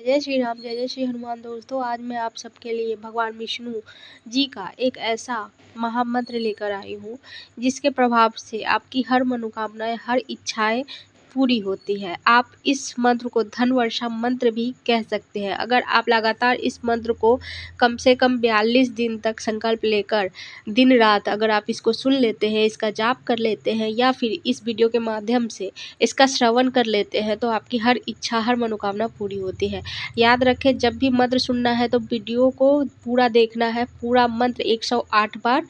जय श्री राम, जय जय श्री हनुमान। दोस्तों, आज मैं आप सबके लिए भगवान विष्णु जी का एक ऐसा महामंत्र लेकर आई हूँ जिसके प्रभाव से आपकी हर मनोकामनाएं, हर इच्छाएं पूरी होती है। आप इस मंत्र को धन वर्षा मंत्र भी कह सकते हैं। अगर आप लगातार इस मंत्र को कम से कम 42 दिन तक संकल्प लेकर दिन रात अगर आप इसको सुन लेते हैं, इसका जाप कर लेते हैं या फिर इस वीडियो के माध्यम से इसका श्रवण कर लेते हैं, तो आपकी हर इच्छा, हर मनोकामना पूरी होती है। याद रखें, जब भी मंत्र सुनना है तो वीडियो को पूरा देखना है, पूरा मंत्र 108 बार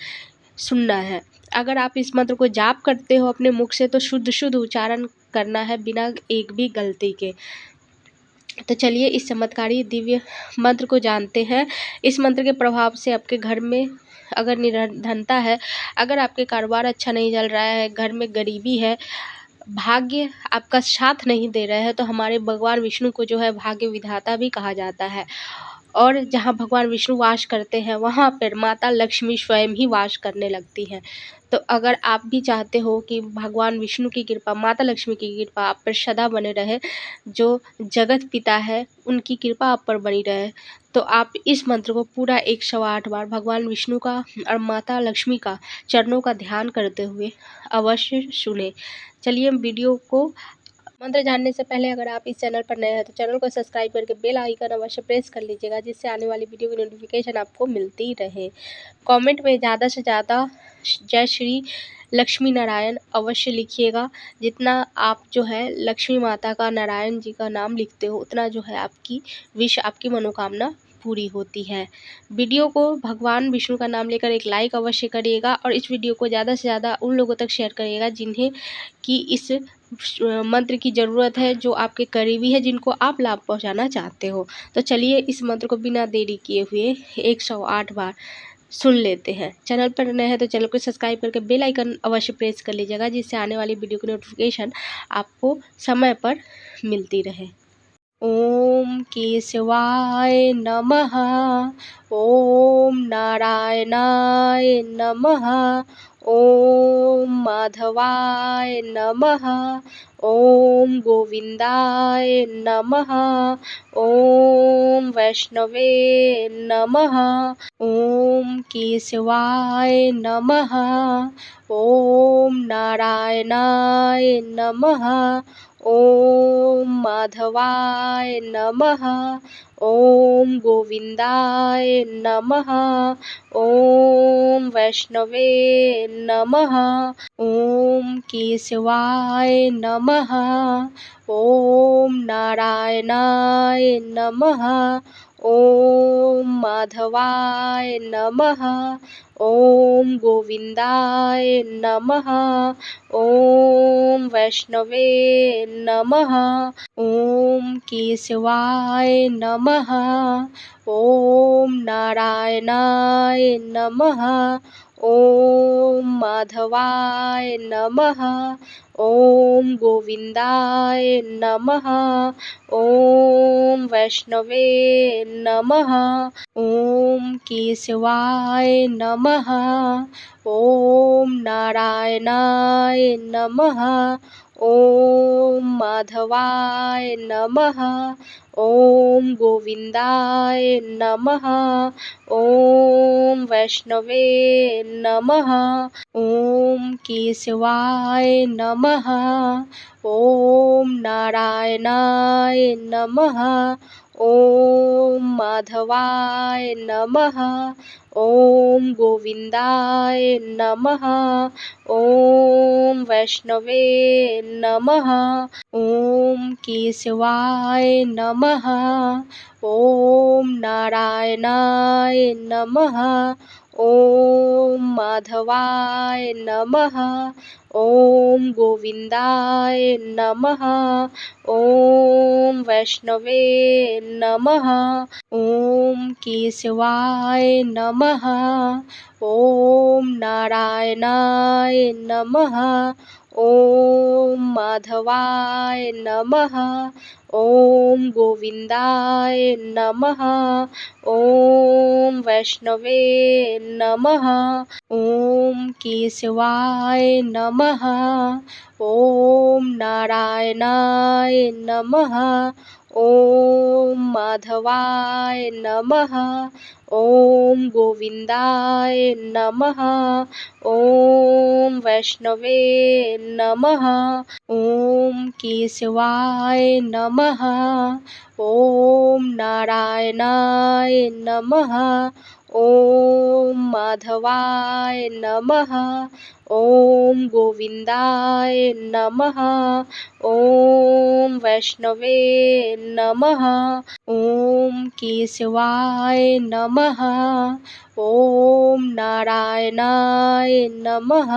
सुनना है। अगर आप इस मंत्र को जाप करते हो अपने मुख से तो शुद्ध शुद्ध उच्चारण करना है, बिना एक भी गलती के। तो चलिए इस चमत्कारी दिव्य मंत्र को जानते हैं। इस मंत्र के प्रभाव से आपके घर में अगर निर्धनता है, अगर आपके कारोबार अच्छा नहीं चल रहा है, घर में गरीबी है, भाग्य आपका साथ नहीं दे रहे हैं, तो हमारे भगवान विष्णु को जो है भाग्य विधाता भी कहा जाता है। और जहाँ भगवान विष्णु वास करते हैं वहाँ पर माता लक्ष्मी स्वयं ही वास करने लगती हैं। तो अगर आप भी चाहते हो कि भगवान विष्णु की कृपा, माता लक्ष्मी की कृपा आप पर सदा बने रहे, जो जगत पिता है उनकी कृपा आप पर बनी रहे, तो आप इस मंत्र को पूरा 108 बार भगवान विष्णु का और माता लक्ष्मी का चरणों का ध्यान करते हुए अवश्य सुने। चलिए वीडियो को मंत्र जानने से पहले अगर आप इस चैनल पर नए हैं तो चैनल को सब्सक्राइब करके बेल आइकन अवश्य प्रेस कर लीजिएगा, जिससे आने वाली वीडियो की नोटिफिकेशन आपको मिलती रहे। कमेंट में ज़्यादा से ज़्यादा जय श्री लक्ष्मी नारायण अवश्य लिखिएगा। जितना आप जो है लक्ष्मी माता का, नारायण जी का नाम लिखते हो, उतना जो है आपकी विश, आपकी मनोकामना पूरी होती है। वीडियो को भगवान विष्णु का नाम लेकर एक लाइक अवश्य करिएगा और इस वीडियो को ज़्यादा से ज़्यादा उन लोगों तक शेयर करिएगा जिन्हें कि इस मंत्र की ज़रूरत है, जो आपके करीबी है, जिनको आप लाभ पहुंचाना चाहते हो। तो चलिए इस मंत्र को बिना देरी किए हुए 108 बार सुन लेते हैं। चैनल पर नए हैं तो चैनल को सब्सक्राइब करके बेल आइकन अवश्य प्रेस कर लीजिएगा, जिससे आने वाली वीडियो की नोटिफिकेशन आपको समय पर मिलती रहे। ओम केशवाय नमः, ओम नारायणाय नमः, ओम माधवाय नमः, ओम गोविंदाय नमः, ओम वैष्णवे नमः, ओम केशवाय नमः, ओम नारायणाय नमः, ओम माधवाय नमः, ओम गोविंदाय नमः, ओम वैष्णवे नमः, ओम केशवाय नमः, ओम नारायणाय नमः, ओम माधवाय नमः, ओम गोविंदाय नमः, ओम वैष्णवे नमः, ओम केशवाय नमः, ओम नारायणाय नमः, ओम माधवाय नमः, ओम गोविंदाय नमः, ओम वैष्णवे नमः, ओम केशवाय नमः, ओम नारायणाय नमः, ओम माधवाय नमः, ओम गोविंदाय नमः, ओम वैष्णवे नमः, ओम केशवाय नमः, ओम नारायणाय नमः, ओम माधवाय नमः, ओम गोविंदाय नमः, ओम वैष्णवे नमः, ओम केशवाय नमः, ओम नारायणाय नमः, ओम माधवाय नमः, ओम गोविंदाय नमः, ओम वैष्णवे नमः, ओम केशवाय नमः, ओम नारायणाय नमः, ओम माधवाय नमः, ओम गोविंदाय नमः, ओम वैष्णवे नमः, ओम केशवाय नमः, ओम नारायणाय नमः, ॐ माधवाय नमः। ॐ गोविन्दाय नमः। ॐ वैष्णवे नमः। ॐ केशवाय नमः। ॐ नारायणाय नमः। ॐ माधवाय नमः। ॐ गोविन्दाय नमः। ॐ वैष्णवे नमः। ॐ केशवाय नमः। ॐ नारायणाय नमः।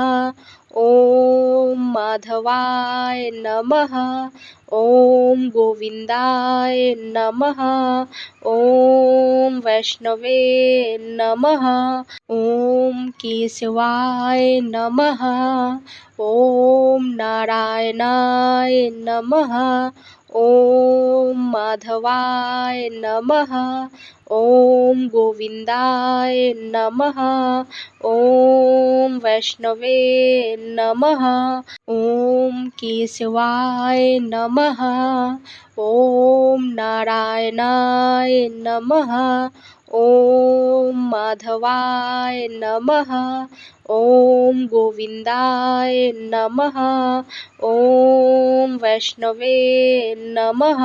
ॐ माधवाय नमः। ॐ गोविन्दाय नमः। ॐ वैष्णवे नमः। ॐ केशवाय नमः। ॐ नारायणाय नमः। ॐ माधवाय नमः। ॐ गोविन्दाय नमः। ॐ वैष्णवे नमः। ॐ केशवाय नमः। ॐ नारायणाय नमः। ॐ माधवाय नमः। ॐ गोविन्दाय नमः। ॐ वैष्णवे नमः।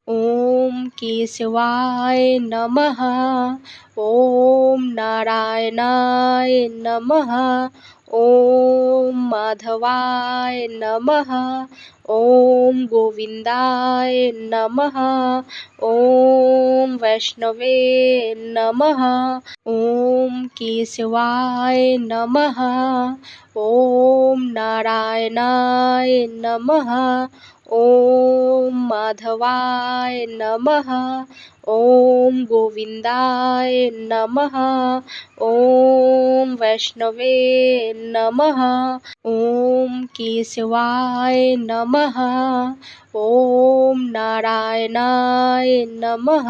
ॐ केशवाय नमः। ॐ नारायणाय नमः। ॐ माधवाय नमः। ॐ गोविन्दाय नमः। ॐ वैष्णवे नमः। ॐ केशवाय नमः। ॐ नारायणाय नमः। ॐ माधवाय नमः। ॐ गोविन्दाय नमः। ॐ वैष्णवे नमः। ॐ केशवाय नमः। ॐ नारायणाय नमः।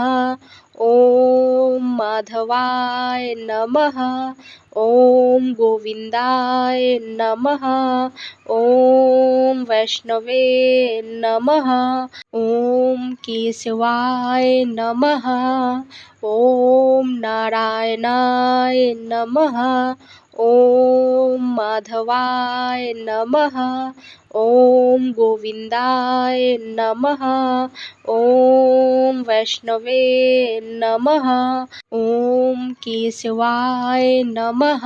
ॐ माधवाय नमः। ॐ गोविन्दाय नमः। ॐ वैष्णवे नमः। ॐ केशवाय नमः। ॐ नारायणाय नमः। ॐ माधवाय नमः। ॐ गोविन्दाय नमः। ॐ वैष्णवे नमः। ॐ केशवाय नमः।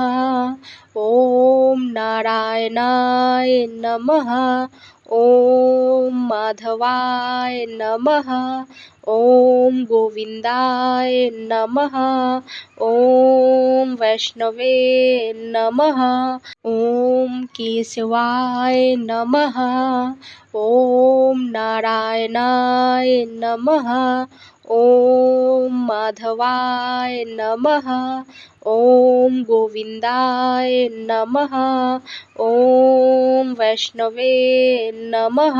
ॐ नारायणाय नमः। ॐ माधवाय नमः। ॐ गोविन्दाय नमः। ॐ वैष्णवे नमः। ॐ केशवाय नमः। ॐ नारायणाय नमः। ॐ माधवाय नमः। ॐ गोविन्दाय नमः। ॐ वैष्णवे नमः।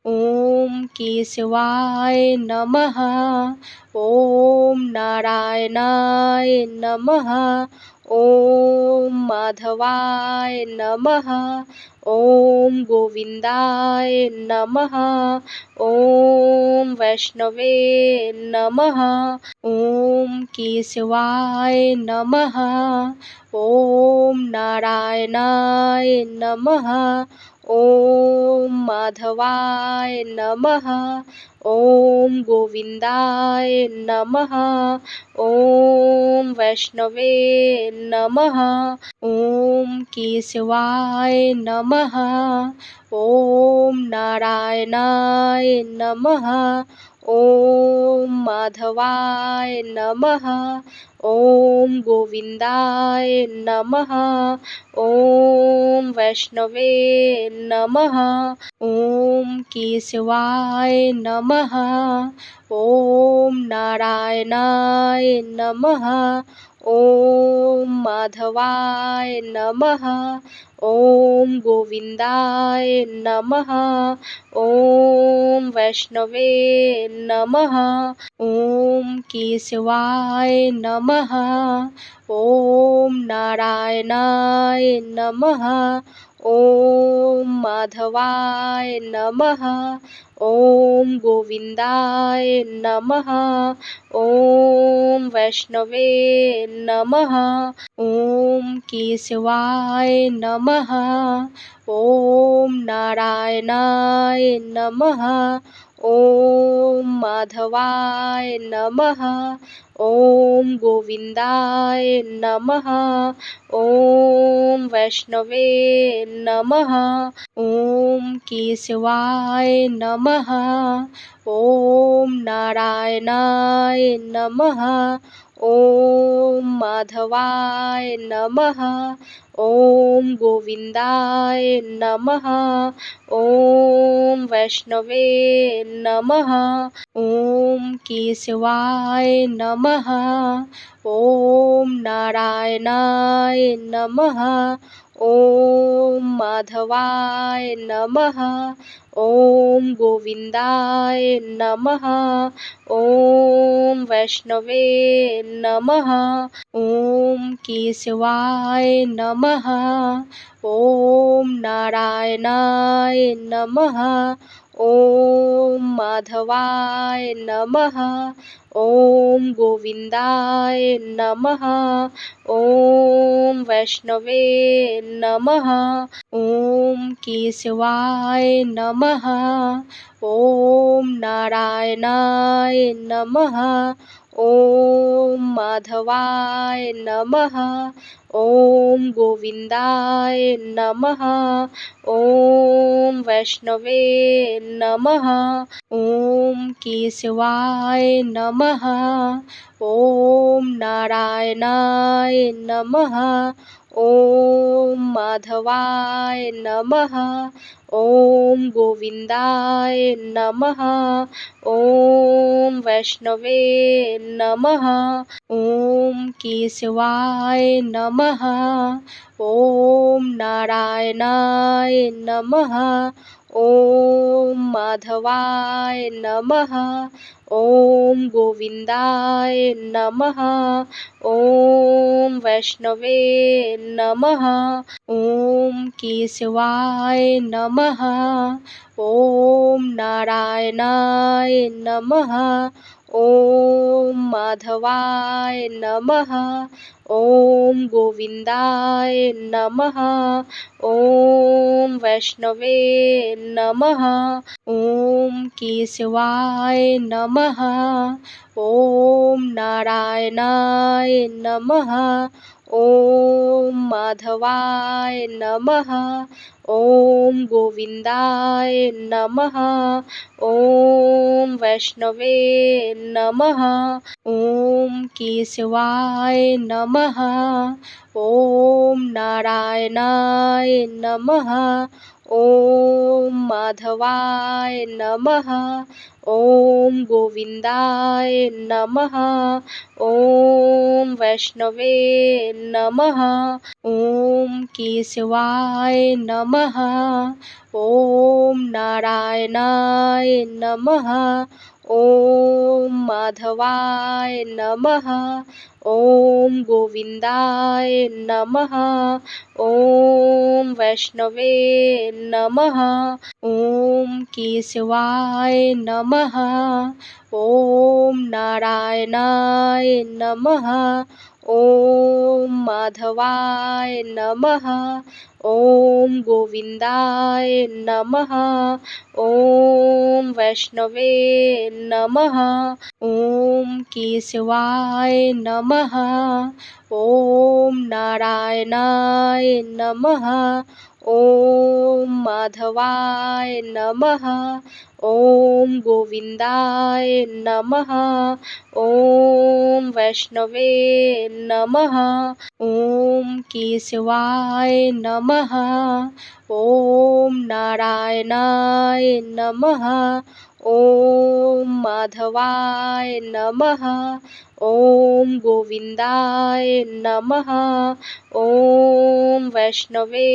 ॐ केशवाय नमः। ॐ नारायणाय नमः। ॐ माधवाय नमः। ॐ गोविन्दाय नमः। ॐ वैष्णवे नमः। ॐ केशवाय नमः। ॐ नारायणाय नमः। ॐ माधवाय नमः। ॐ गोविन्दाय नमः। ॐ वैष्णवे नमः। ॐ केशवाय नमः। ॐ नारायणाय नमः। ॐ माधवाय नमः। ॐ गोविन्दाय नमः। ॐ वैष्णवे नमः। ॐ केशवाय नमः। ॐ नारायणाय नमः। ॐ माधवाय नमः। ॐ गोविन्दाय नमः। ॐ वैष्णवे नमः। ॐ केशवाय नमः। ॐ नारायणाय नमः। ॐ माधवाय नमः। ॐ गोविन्दाय नमः। ॐ वैष्णवे नमः। ॐ केशवाय नमः। ॐ नारायणाय नमः। ॐ माधवाय नमः। ॐ गोविन्दाय नमः। ॐ वैष्णवे नमः। ॐ केशवाय नमः। ॐ नारायणाय नमः। ॐ माधवाय नमः। ॐ गोविन्दाय नमः। ॐ वैष्णवे नमः। ॐ केशवाय नमः। ॐ नारायणाय नमः। ॐ माधवाय नमः। ॐ गोविन्दाय नमः। ॐ वैष्णवे नमः। ॐ केशवाय नमः। ॐ नारायणाय नमः। ॐ माधवाय नमः। ॐ गोविन्दाय नमः। ॐ वैष्णवे नमः। ॐ केशवाय नमः। ॐ नारायणाय नमः। ॐ माधवाय नमः। ॐ गोविन्दाय नमः। ॐ वैष्णवे नमः। ॐ केशवाय नमः। ॐ नारायणाय नमः। ॐ माधवाय नमः। ॐ गोविन्दाय नमः। ॐ वैष्णवे नमः। ॐ केशवाय नमः। ॐ नारायणाय नमः। ॐ माधवाय नमः। ॐ गोविन्दाय नमः। ॐ वैष्णवे नमः। ॐ केशवाय नमः। ॐ नारायणाय नमः। ॐ माधवाय नमः। ॐ गोविन्दाय नमः। ॐ वैष्णवे नमः। ॐ केशवाय नमः। ॐ नारायणाय नमः। ॐ माधवाय नमः। ॐ गोविन्दाय नमः। ॐ वैष्णवे नमः। ॐ केशवाय नमः। ॐ नारायणाय नमः। ॐ माधवाय नमः। ॐ गोविन्दाय नमः। ॐ वैष्णवे नमः। ॐ केशवाय नमः। ॐ नारायणाय नमः। ॐ माधवाय नमः। ॐ गोविन्दाय नमः। ॐ वैष्णवे नमः। ॐ केशवाय नमः। ॐ नारायणाय नमः। ॐ माधवाय नमः। ॐ गोविन्दाय नमः। ॐ वैष्णवे नमः। ॐ केशवाय नमः। ॐ नारायणाय नमः। ॐ माधवाय नमः। ॐ गोविन्दाय नमः। ॐ वैष्णवे नमः। ॐ केशवाय नमः। ॐ नारायणाय नमः। ॐ माधवाय नमः। ॐ गोविन्दाय नमः। ॐ वैष्णवे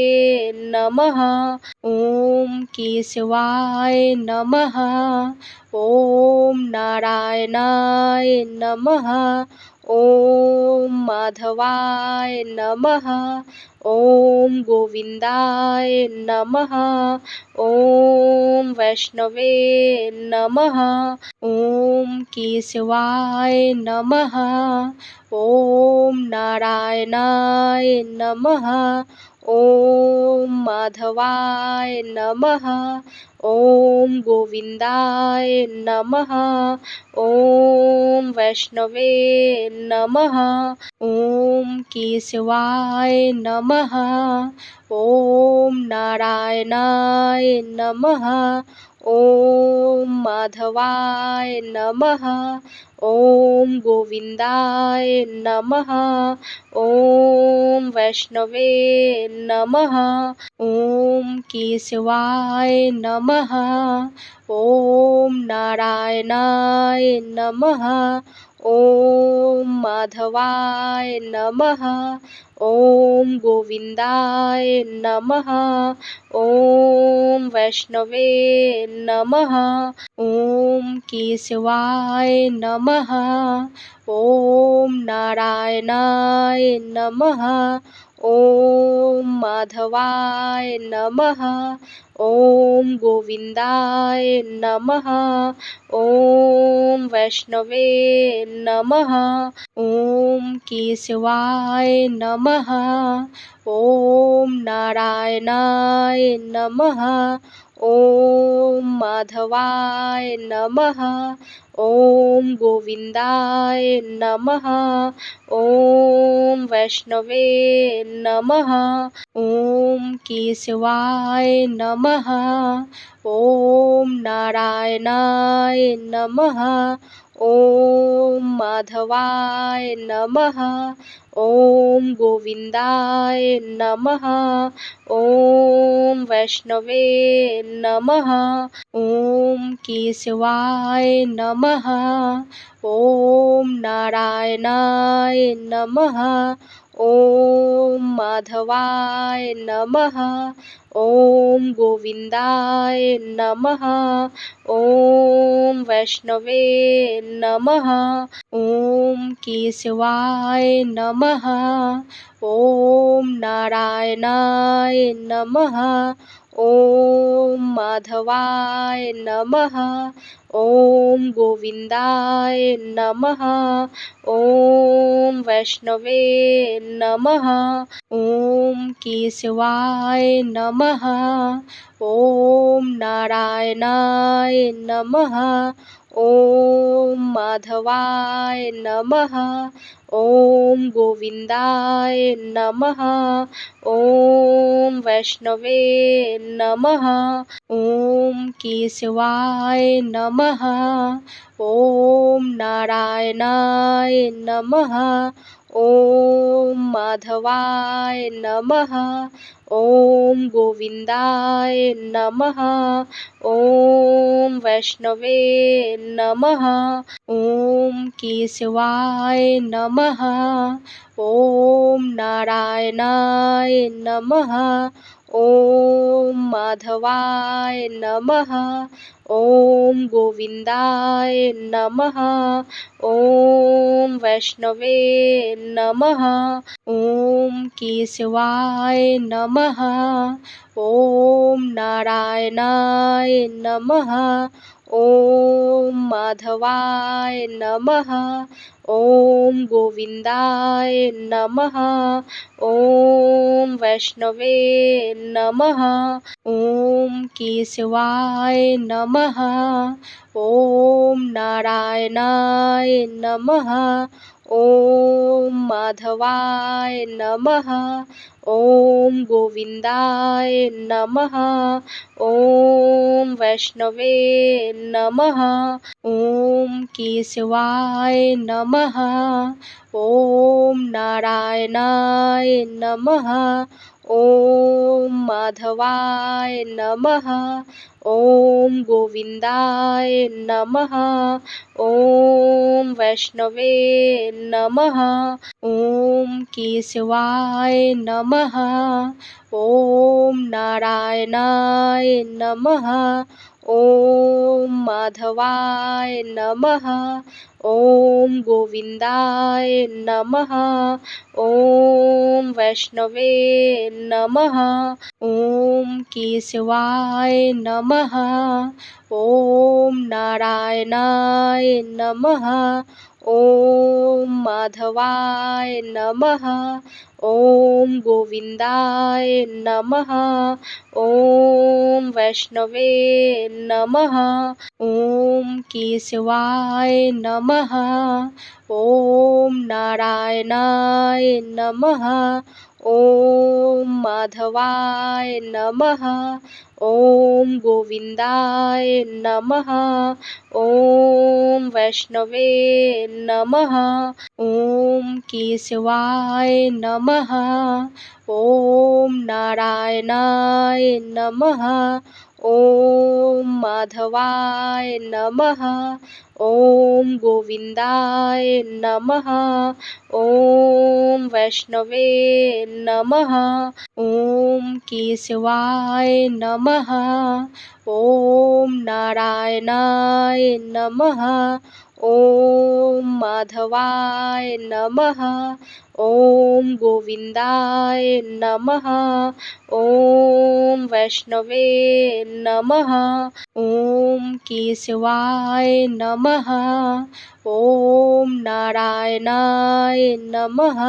नमः। ॐ केशवाय नमः। ॐ नारायणाय नमः। ॐ माधवाय नमः। ॐ गोविन्दाय नमः। ॐ वैष्णवे नमः। ॐ केशवाय नमः। ॐ नारायणाय नमः। ॐ माधवाय नमः। ॐ गोविन्दाय नमः। ॐ वैष्णवे नमः। ॐ केशवाय नमः। ॐ नारायणाय नमः। ॐ माधवाय नमः। ॐ गोविन्दाय नमः। ॐ वैष्णवे नमः। ॐ केशवाय नमः। ॐ नारायणाय नमः। ॐ माधवाय नमः। ॐ गोविन्दाय नमः। ॐ वैष्णवे नमः। ॐ केशवाय नमः। ॐ नारायणाय नमः। ॐ माधवाय नमः। ॐ गोविन्दाय नमः। ॐ वैष्णवे नमः। ॐ केशवाय नमः। ॐ नारायणाय नमः। ॐ माधवाय नमः। ॐ गोविन्दाय नमः। ॐ वैष्णवे नमः। ॐ केशवाय नमः। ॐ नारायणाय नमः। ॐ माधवाय नमः। ॐ गोविन्दाय नमः। ॐ वैष्णवे नमः। ॐ केशवाय नमः। ॐ नारायणाय नमः। ॐ माधवाय नमः। ॐ गोविन्दाय नमः। ॐ वैष्णवे नमः। ॐ केशवाय नमः। ॐ नारायणाय नमः। ॐ माधवाय नमः। ॐ गोविन्दाय नमः। ॐ वैष्णवे नमः। ॐ केशवाय नमः। ॐ नारायणाय नमः। ॐ माधवाय नमः। ॐ गोविन्दाय नमः। ॐ वैष्णवे नमः। ॐ केशवाय नमः। ॐ नारायणाय नमः। ॐ माधवाय नमः। ॐ गोविन्दाय नमः। ॐ वैष्णवे नमः। ॐ केशवाय नमः। ॐ नारायणाय नमः। ॐ माधवाय नमः। ॐ गोविन्दाय नमः। ॐ वैष्णवे नमः। ॐ केशवाय नमः। ॐ नारायणाय नमः। ॐ माधवाय नमः। ॐ गोविन्दाय नमः। ॐ वैष्णवे नमः। ॐ केशवाय नमः। ॐ नारायणाय नमः। ॐ माधवाय नमः। ॐ गोविन्दाय नमः। ॐ वैष्णवे नमः। ॐ केशवाय नमः। ॐ नारायणाय नमः। ॐ माधवाय नमः। ॐ गोविन्दाय नमः। ॐ वैष्णवे नमः। ॐ केशवाय नमः। ॐ नारायणाय नमः। ॐ माधवाय नमः। ॐ गोविन्दाय नमः। ॐ वैष्णवे नमः। ॐ केशवाय नमः। ॐ नारायणाय नमः। ॐ माधवाय नमः। ॐ गोविन्दाय नमः। ॐ वैष्णवे नमः। ॐ केशवाय नमः। ॐ नारायणाय नमः। ॐ माधवाय नमः। ॐ गोविन्दाय नमः। ॐ वैष्णवे नमः। ॐ केशवाय नमः। ॐ नारायणाय नमः। ॐ माधवाय नमः। ॐ गोविन्दाय नमः। ॐ वैष्णवे नमः। ॐ केशवाय नमः। ॐ नारायणाय नमः। ॐ माधवाय नमः। ॐ गोविन्दाय नमः। ॐ वैष्णवे नमः। ॐ केशवाय नमः। ॐ नारायणाय नमः।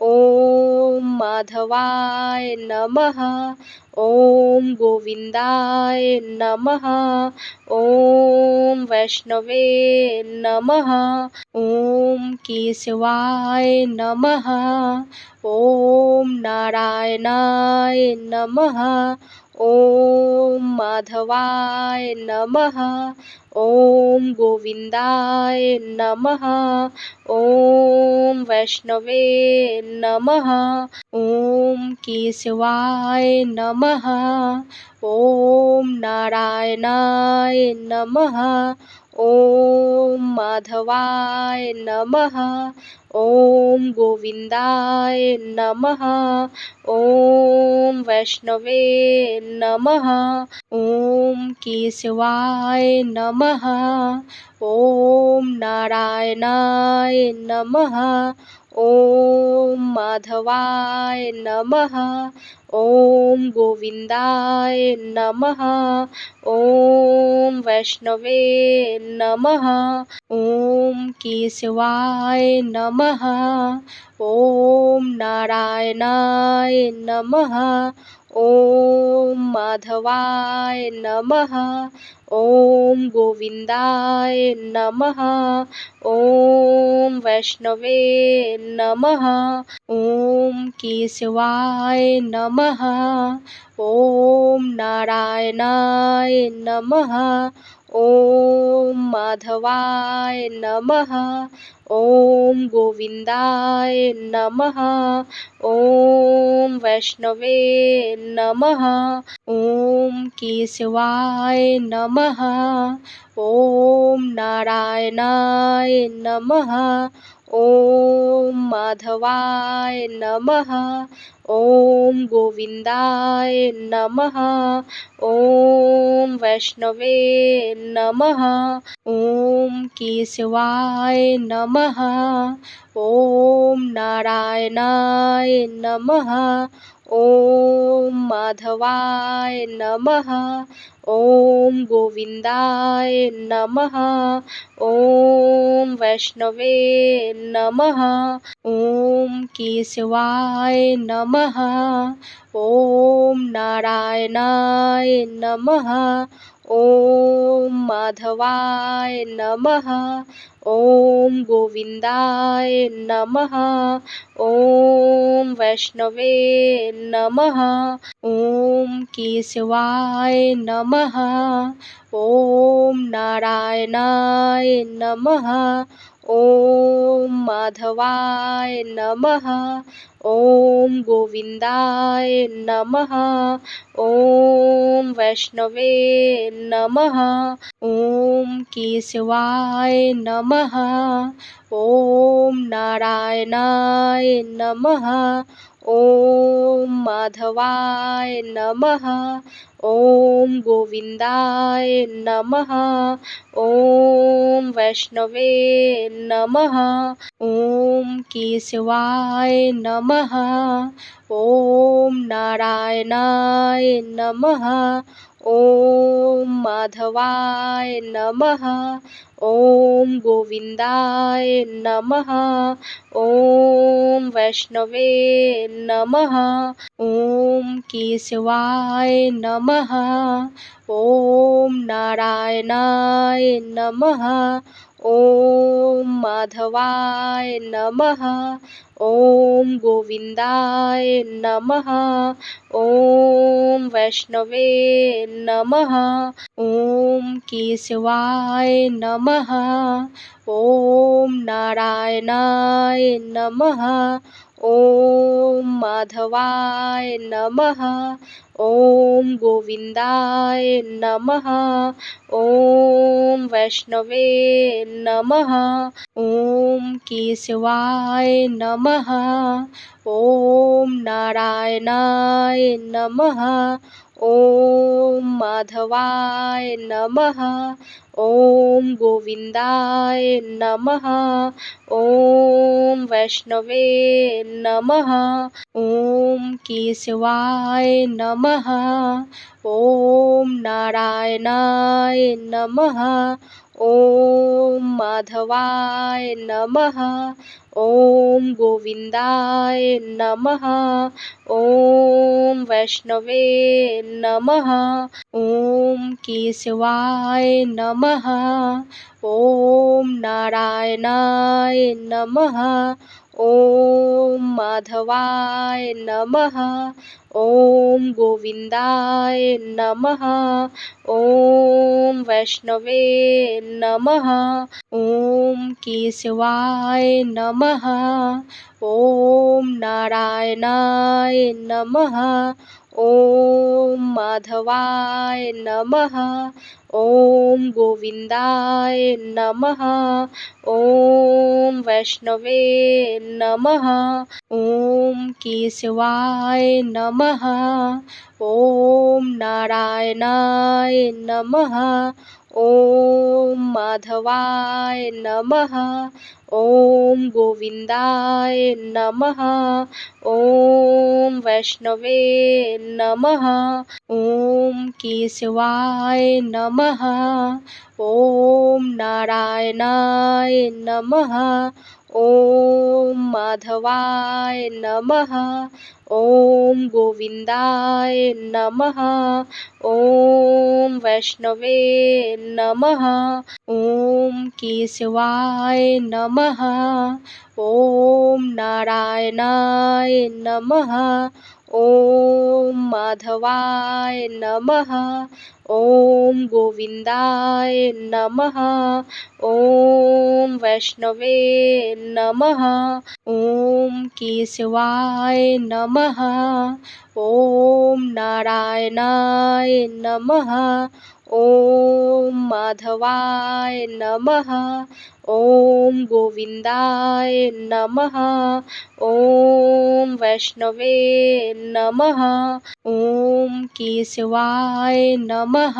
ॐ माधवाय नमः। ॐ गोविन्दाय नमः। ॐ वैष्णवे नमः। ॐ केशवाय नमः। ॐ नारायणाय नमः। ॐ माधवाय नमः। ॐ गोविन्दाय नमः। ॐ वैष्णवे नमः। ॐ केशवाय नमः। ॐ नारायणाय नमः। ॐ माधवाय नमः। ॐ गोविन्दाय नमः। ॐ वैष्णवे नमः। ॐ केशवाय नमः। ॐ नारायणाय नमः। ॐ माधवाय नमः। ॐ गोविन्दाय नमः। ॐ वैष्णवे नमः। ॐ केशवाय नमः। ॐ नारायणाय नमः। ॐ माधवाय नमः। ॐ गोविन्दाय नमः। ॐ वैष्णवे नमः। ॐ केशवाय नमः। ॐ नारायणाय नमः। ॐ माधवाय नमः। ॐ गोविन्दाय नमः। ॐ वैष्णवे नमः। ॐ केशवाय नमः। ॐ नारायणाय नमः। ॐ माधवाय नमः। ॐ गोविन्दाय नमः। ॐ वैष्णवे नमः। ॐ केशवाय नमः। ॐ नारायणाय नमः। ॐ माधवाय नमः। ॐ गोविन्दाय नमः। ॐ वैष्णवे नमः। ॐ केशवाय नमः। ॐ नारायणाय नमः। ॐ माधवाय नमः। ॐ गोविन्दाय नमः। ॐ वैष्णवे नमः। ॐ केशवाय नमः। ॐ नारायणाय नमः। ॐ माधवाय नमः। ॐ गोविन्दाय नमः। ॐ वैष्णवे नमः। ॐ केशवाय नमः। ॐ नारायणाय नमः। ॐ माधवाय नमः। ॐ गोविन्दाय नमः। ॐ वैष्णवे नमः। ॐ केशवाय नमः। ॐ नारायणाय नमः। ॐ माधवाय नमः। ॐ गोविन्दाय नमः। ॐ वैष्णवे नमः। ॐ केशवाय नमः। ॐ नारायणाय नमः। ॐ माधवाय नमः। ॐ गोविन्दाय नमः। ॐ वैष्णवे नमः। ॐ केशवाय नमः। ॐ नारायणाय नमः। ॐ माधवाय नमः। ॐ गोविन्दाय नमः। ॐ वैष्णवे नमः। ॐ केशवाय नमः। ॐ नारायणाय नमः। ॐ माधवाय नमः। ॐ गोविन्दाय नमः। ॐ वैष्णवे नमः। ॐ केशवाय नमः। ॐ नारायणाय नमः। ॐ माधवाय नमः। ॐ गोविन्दाय नमः। ॐ वैष्णवे नमः। ॐ केशवाय नमः। ॐ नारायणाय नमः। ॐ माधवाय नमः। ॐ गोविन्दाय नमः। ॐ वैष्णवे नमः। ॐ केशवाय नमः। ॐ नारायणाय नमः। ॐ माधवाय नमः। ॐ गोविन्दाय नमः। ॐ वैष्णवे नमः। ॐ केशवाय नमः। ॐ नारायणाय नमः। ॐ माधवाय नमः। ॐ गोविन्दाय नमः। ॐ वैष्णवे नमः। ॐ केशवाय नमः। ॐ नारायणाय नमः। ॐ माधवाय नमः। ॐ गोविन्दाय नमः। ॐ वैष्णवे नमः। ॐ केशवाय नमः। ॐ नारायणाय नमः। ॐ माधवाय नमः। ॐ गोविन्दाय नमः। ॐ वैष्णवे नमः। ॐ केशवाय नमः। ॐ नारायणाय नमः। ॐ माधवाय नमः। ॐ गोविन्दाय नमः। ॐ वैष्णवे नमः। ॐ केशवाय नमः।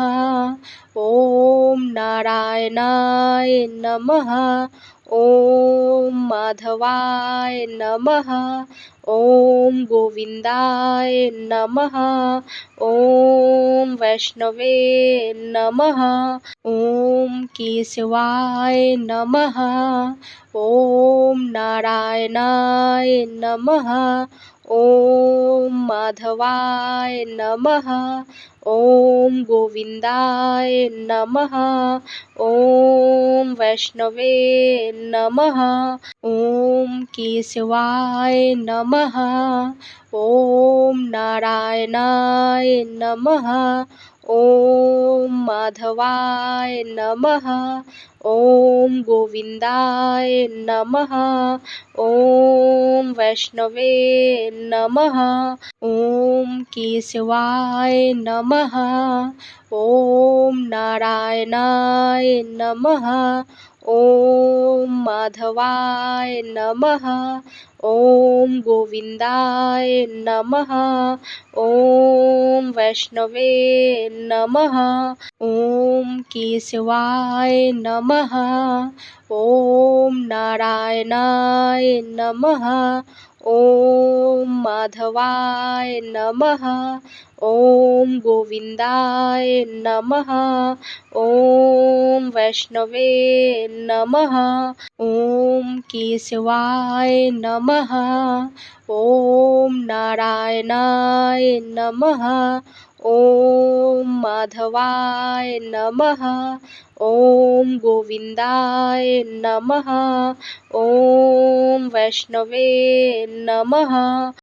ॐ नारायणाय नमः। ॐ माधवाय नमः। ॐ गोविन्दाय नमः। ॐ वैष्णवे नमः। ॐ केशवाय नमः। ॐ नारायणाय नमः। ॐ माधवाय नमः। ॐ गोविन्दाय नमः। ॐ वैष्णवे नमः। ॐ केशवाय नमः। ॐ नारायणाय नमः। ॐ माधवाय नमः। ॐ गोविन्दाय नमः। ॐ वैष्णवे नमः। ॐ केशवाय नमः। ॐ नारायणाय नमः। ॐ माधवाय नमः। ॐ गोविन्दाय नमः। ॐ वैष्णवे नमः। ॐ केशवाय नमः। ॐ नारायणाय नमः। ॐ माधवाय नमः। ॐ गोविन्दाय नमः। ॐ वैष्णवे नमः। ॐ केशवाय नमः। ॐ नारायणाय नमः। ॐ माधवाय नमः। ॐ गोविन्दाय नमः। ॐ वैष्णवे नमः।